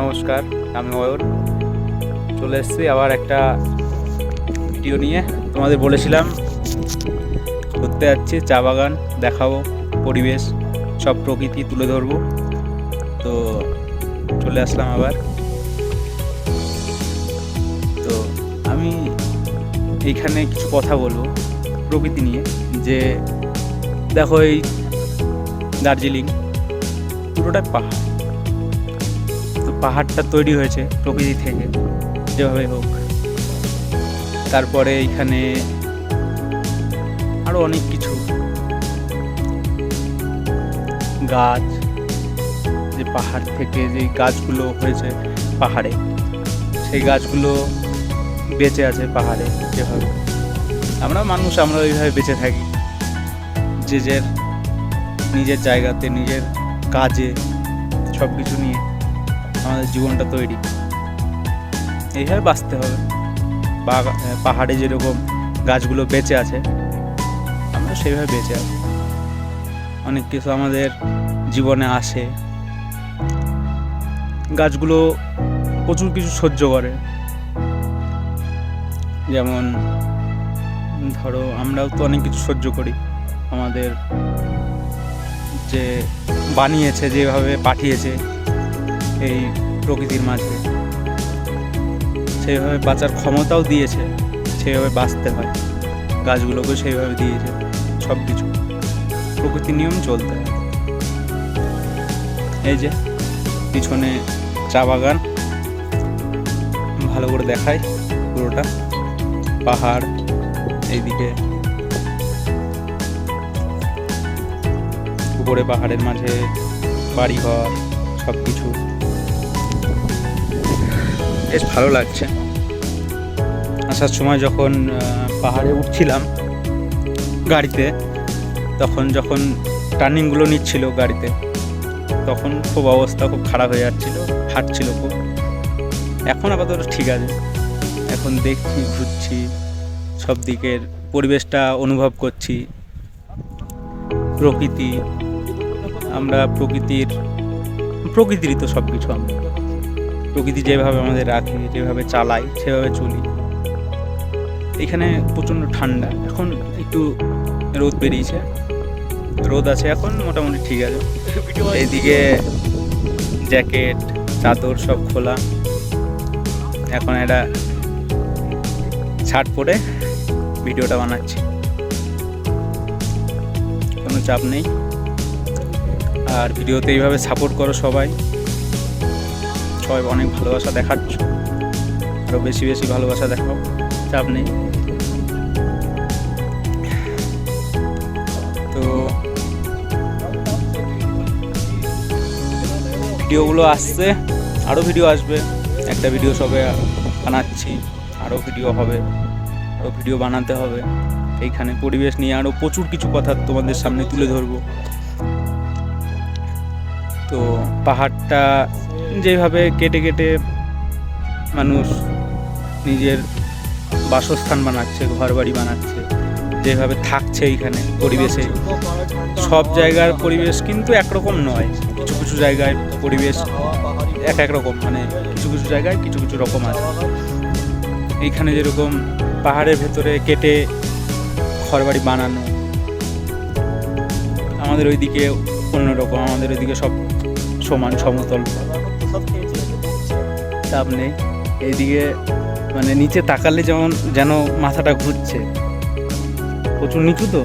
নমস্কার, আমি অয়ন। চলে এসেছি আবার একটা ভিডিও নিয়ে। তোমাদের বলেছিলাম ঘুরতে যাচ্ছি, চা বাগান দেখাবো, পরিবেশ সব প্রকৃতি তুলে ধরবো। তো চলে আসলাম আবার। তো আমি এইখানে কিছু কথা বলবো প্রকৃতি নিয়ে। যে দেখো, এই দার্জিলিং পুরোটা পাহাড়। তো পাহাড়টা তৈরি হয়েছে প্রকৃতি থেকে, যেভাবে হোক। তারপরে এইখানে আরো অনেক কিছু গাছ, যে পাহাড় থেকে যে গাছগুলো হয়েছে পাহাড়ে, সেই গাছগুলো বেঁচে আছে পাহাড়ে। যেভাবে আমরা মানুষ, আমরা ওইভাবে বেঁচে থাকি, যে নিজের জায়গাতে, নিজের কাজে, সব কিছু নিয়ে আমাদের জীবনটা তৈরি। এইভাবে বাঁচতে হবে। পাহাড়ে যেরকম গাছগুলো বেঁচে আছে, আমরা সেইভাবে বেঁচে আছি। অনেক কিছু আমাদের জীবনে আসে, গাছগুলো প্রচুর কিছু সহ্য করে। যেমন ধরো, আমরাও তো অনেক কিছু সহ্য করি। আমাদের যে বানিয়েছে, যেভাবে পাঠিয়েছে এই প্রকৃতির মাঝে, সেইভাবে বাঁচার ক্ষমতাও দিয়েছে, সেইভাবে বাঁচতে হয়। গাছগুলোকেও সেইভাবে দিয়েছে। সব কিছু প্রকৃতির নিয়ম চলতে হয়। এই যে পিছনে চা বাগান, ভালো করে দেখায় পুরোটা পাহাড়। এইদিকে উপরে পাহাড়ের মাঝে বাড়িঘর, সব কিছু বেশ ভালো লাগছে। আসার সময় যখন পাহাড়ে উঠছিলাম গাড়িতে, তখন যখন টার্নিংগুলো নিচ্ছিল গাড়িতে, তখন খুব অবস্থা খুব খারাপ হয়ে যাচ্ছিল, হাঁটছিল খুব। এখন আপাতত ঠিক আছে। এখন দেখছি, ঘুরছি, সব দিকের পরিবেশটা অনুভব করছি। প্রকৃতি, আমরা প্রকৃতিরই তো সব কিছু। আমরা প্রকৃতি যেভাবে আমাদের রাখে, যেভাবে চালাই, সেভাবে চলি। এখানে প্রচণ্ড ঠান্ডা, এখন একটু রোদ বেরিয়েছে, রোদ আছে এখন, মোটামুটি ঠিক আছে। এইদিকে জ্যাকেট, চাদর সব খোলা। এখন একটা শার্ট পরে ভিডিওটা বানাচ্ছি, কোনো চাপ নেই। আর ভিডিওতে এইভাবে সাপোর্ট করো সবাই। অনেক ভালোবাসা দেখাচ্ছ, আরও বেশি বেশি ভালোবাসা দেখাও, চাপ নেই। তো ভিডিওগুলো আসছে, আরও ভিডিও আসবে। একটা ভিডিও সবে বানাচ্ছি, আরও ভিডিও হবে, আরও ভিডিও বানাতে হবে। এইখানে পরিবেশ নিয়ে আরও প্রচুর কিছু কথা তোমাদের সামনে তুলে ধরবো। তো পাহাড়টা যেভাবে কেটে কেটে মানুষ নিজের বাসস্থান বানাচ্ছে, ঘর বাড়ি বানাচ্ছে, যেভাবে থাকছে এইখানে পরিবেশে, সব জায়গার পরিবেশ কিন্তু একরকম নয়। কিছু কিছু জায়গায় পরিবেশ এক রকম, মানে কিছু কিছু জায়গায় কিছু কিছু রকম আছে। এইখানে যেরকম পাহাড়ের ভেতরে কেটে ঘর বাড়ি বানানো, আমাদের ওইদিকে অন্যরকম। আমাদের ওইদিকে সব সমান, সমতল, চাপ নেই। এইদিকে মানে নিচে তাকালে যেন মাথাটা ঘুরছে, প্রচুর নিচু। তো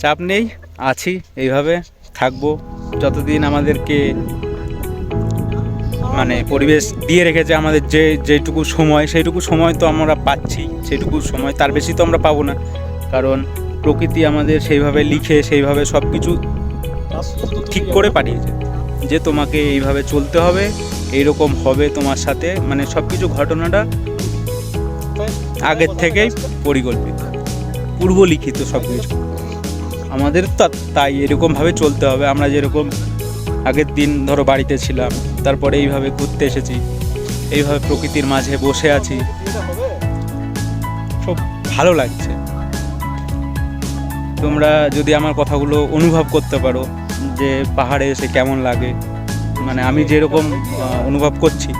চাপ নেই, আছি, এইভাবে থাকবো যতদিন আমাদেরকে মানে পরিবেশ দিয়ে রেখেছে। আমাদের যেটুকু সময়, সেইটুকু সময় তো আমরা পাচ্ছি, সেইটুকু সময়, তার বেশি তো আমরা পাবো না। কারণ প্রকৃতি আমাদের সেইভাবে লিখে, সেইভাবে সব কিছু ঠিক করে পাঠিয়েছে, যে তোমাকে এইভাবে চলতে হবে, এইরকম হবে তোমার সাথে। মানে সব কিছু ঘটনাটা আগের থেকেই পরিকল্পিত, পূর্বলিখিত সব কিছু। আমাদের তো তাই এরকমভাবে চলতে হবে। আমরা যেরকম আগের দিন ধরো বাড়িতে ছিলাম, তারপরে এইভাবে ঘুরতে এসেছি, এইভাবে প্রকৃতির মাঝে বসে আছি, খুব ভালো লাগছে। তোমরা যদি আমার কথাগুলো অনুভব করতে পারো, যে পাহাড়ে এসে কেমন লাগে, মানে আমি যেরকম অনুভব করছি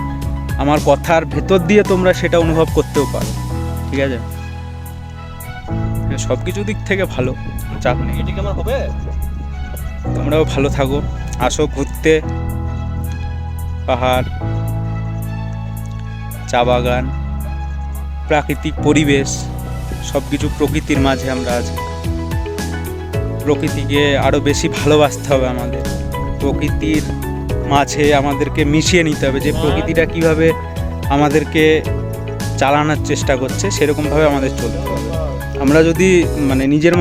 আমার কথার ভেতর দিয়ে তোমরা সেটা অনুভব করতেও পারো। ঠিক আছে, সব কিছু দিক থেকে ভালো, চাপ নেই। এটি কেমন হবে? তোমরাও ভালো থাকো, আসো ঘুরতে, পাহাড়, চা বাগান, প্রাকৃতিক পরিবেশ, সব কিছু প্রকৃতির মাঝে আমরা আছি। প্রকৃতিকে আরও বেশি ভালোবাসতে হবে আমাদের, প্রকৃতির মাঝে আমাদেরকে মিশিয়ে নিতে হবে, যে প্রকৃতিটা কীভাবে আমাদেরকে চালানোর চেষ্টা করছে সেরকমভাবে আমাদের চলতে হবে। আমরা যদি মানে নিজের